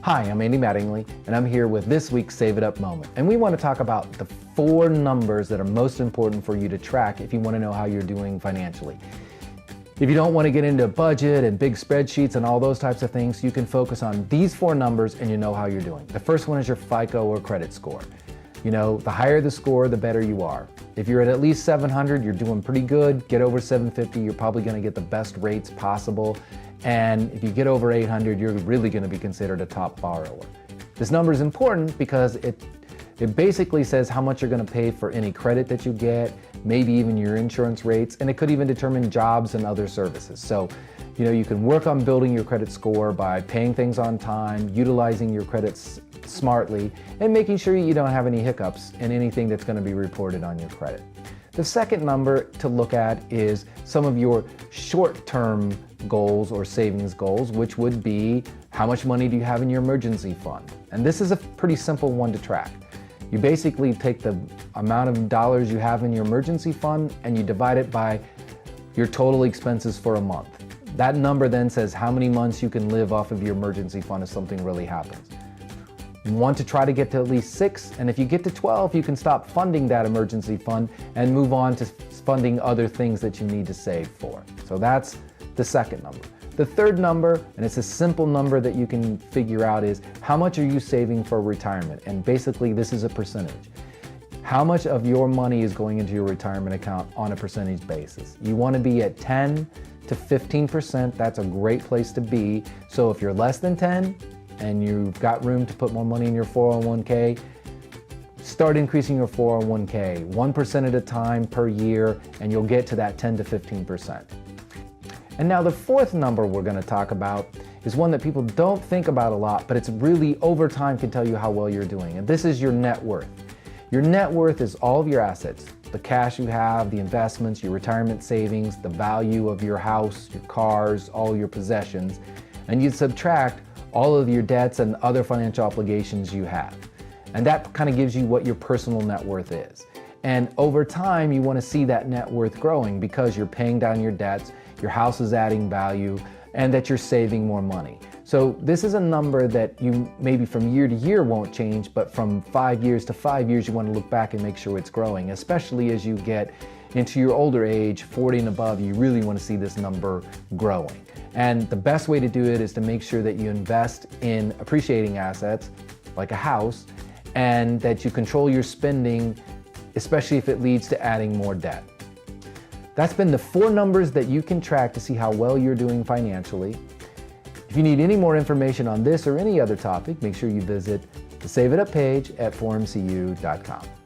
Hi, I'm Andy Mattingly, and I'm here with this week's Save It Up moment. And we want to talk about the 4 numbers that are most important for you to track if you want to know how you're doing financially. If you don't want to get into budget and big spreadsheets and all those types of things, you can focus on these 4 numbers and you know how you're doing. The first one is your FICO or credit score. You know, the higher the score, the better you are. If you're at least 700, you're doing pretty good. Get over 750, you're probably going to get the best rates possible. And if you get over 800, you're really going to be considered a top borrower. This number is important because it basically says how much you're going to pay for any credit that you get, maybe even your insurance rates, and it could even determine jobs and other services. So, you know, you can work on building your credit score by paying things on time, utilizing your credits smartly, and making sure you don't have any hiccups in anything that's going to be reported on your credit. The second number to look at is some of your short-term goals or savings goals, which would be how much money do you have in your emergency fund? And this is a pretty simple one to track. You basically take the amount of dollars you have in your emergency fund and you divide it by your total expenses for a month. That number then says how many months you can live off of your emergency fund if something really happens. You want to try to get to at least 6, and if you get to 12, you can stop funding that emergency fund and move on to funding other things that you need to save for. So that's the second number. The third number, and it's a simple number that you can figure out, is how much are you saving for retirement? And basically this is a percentage. How much of your money is going into your retirement account on a percentage basis? You want to be at 10 to 15%. That's a great place to be. So if you're less than 10 and you've got room to put more money in your 401k, start increasing your 401k 1% at a time per year, and you'll get to that 10 to 15%. And now the fourth number we're going to talk about is one that people don't think about a lot, but it's really over time can tell you how well you're doing. And this is your net worth. Your net worth is all of your assets, the cash you have, the investments, your retirement savings, the value of your house, your cars, all your possessions, and you subtract all of your debts and other financial obligations you have. And that kind of gives you what your personal net worth is. And over time, you want to see that net worth growing because you're paying down your debts, your house is adding value, and that you're saving more money. So this is a number that you maybe from year to year won't change, but from 5 years to 5 years, you want to look back and make sure it's growing, especially as you get into your older age, 40 and above, you really want to see this number growing. And the best way to do it is to make sure that you invest in appreciating assets, like a house, and that you control your spending, especially if it leads to adding more debt. That's been the 4 numbers that you can track to see how well you're doing financially. If you need any more information on this or any other topic, make sure you visit the Save It Up page at 4mcu.com.